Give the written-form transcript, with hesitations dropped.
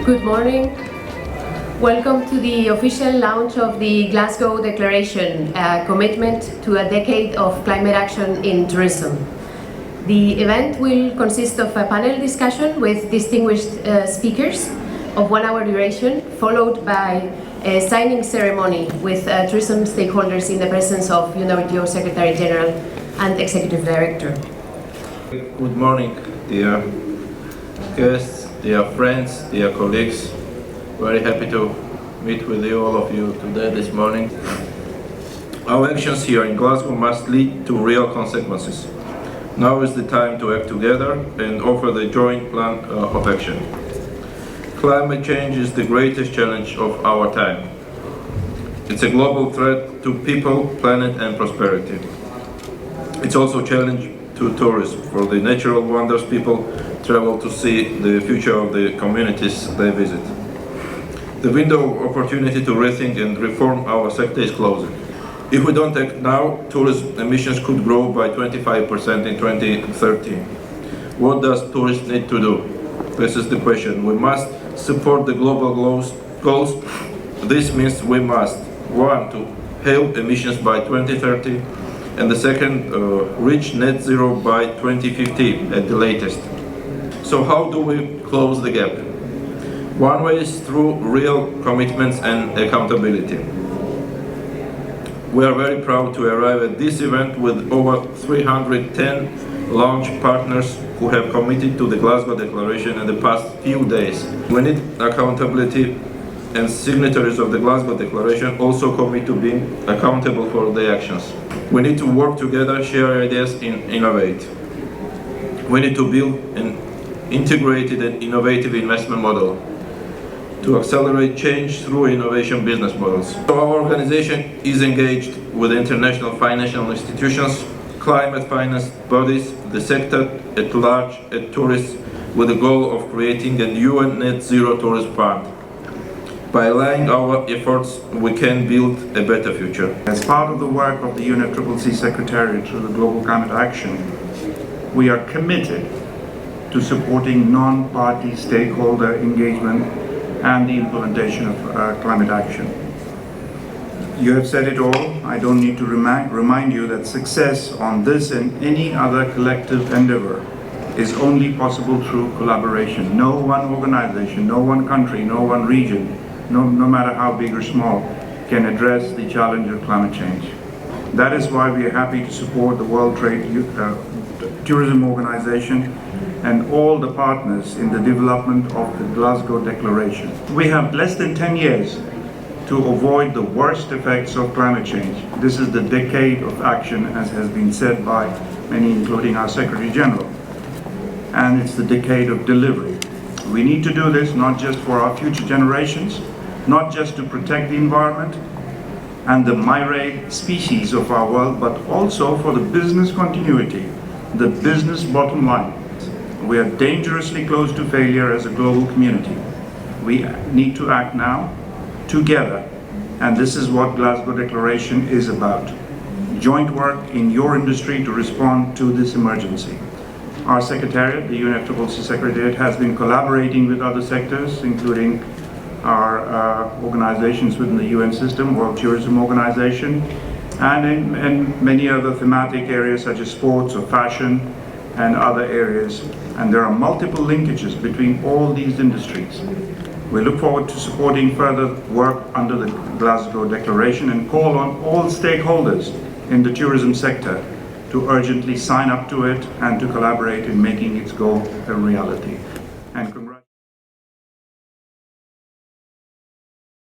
Good morning. Welcome to the official launch of the Glasgow Declaration, a commitment to a decade of climate action in tourism. The event will consist of a panel discussion with distinguished speakers of 1 hour duration, followed by a signing ceremony with tourism stakeholders in the presence of UNWTO Secretary General and Executive Director. Good morning, dear guests, dear friends, dear colleagues. Very happy to meet with you, all of you, today, this morning. Our actions here in Glasgow must lead to real consequences. Now is the time to act together and offer the joint plan of action. Climate change is the greatest challenge of our time. It's a global threat to people, planet and prosperity. It's also a challenge to tourism, for the natural wonders people travel to see, the future of the communities they visit. The window of opportunity to rethink and reform our sector is closing. If we don't act now, tourism emissions could grow by 25% in 2030. What does tourism need to do? This is the question. We must support the global goals. This means we must, one, to halve emissions by 2030, and the second, reach net zero by 2050 at the latest. So how do we close the gap? One way is through real commitments and accountability. We are very proud to arrive at this event with over 310 launch partners who have committed to the Glasgow Declaration in the past few days. We need accountability, and signatories of the Glasgow Declaration also commit to being accountable for their actions. We need to work together, share ideas, and innovate. We need to build an integrated and innovative investment model to accelerate change through innovation business models. So our organization is engaged with international financial institutions, climate finance bodies, the sector at large, and tourists, with the goal of creating a UN Net Zero Tourism Fund. By aligning our efforts, we can build a better future. As part of the work of the UNFCCC Secretariat through the Global Climate Action, we are committed to supporting non-party stakeholder engagement and the implementation of climate action. You have said it all. I don't need to remind you that success on this and any other collective endeavor is only possible through collaboration. No one organization, no one country, no one region, no matter how big or small, can address the challenge of climate change. That is why we are happy to support the World Trade Tourism Organization and all the partners in the development of the Glasgow Declaration. We have less than 10 years to avoid the worst effects of climate change. This is the decade of action, as has been said by many, including our Secretary General. And it's the decade of delivery. We need to do this not just for our future generations, not just to protect the environment and the myriad species of our world, but also for the business continuity, the business bottom line. We are dangerously close to failure as a global community. We need to act now, together, and this is what Glasgow Declaration is about. Joint work in your industry to respond to this emergency. Our Secretariat, the UNFCCC Secretariat, has been collaborating with other sectors, including our organizations within the UN system, World Tourism Organization, and in many other thematic areas such as sports or fashion and other areas. And there are multiple linkages between all these industries. We look forward to supporting further work under the Glasgow Declaration and call on all stakeholders in the tourism sector to urgently sign up to it and to collaborate in making its goal a reality.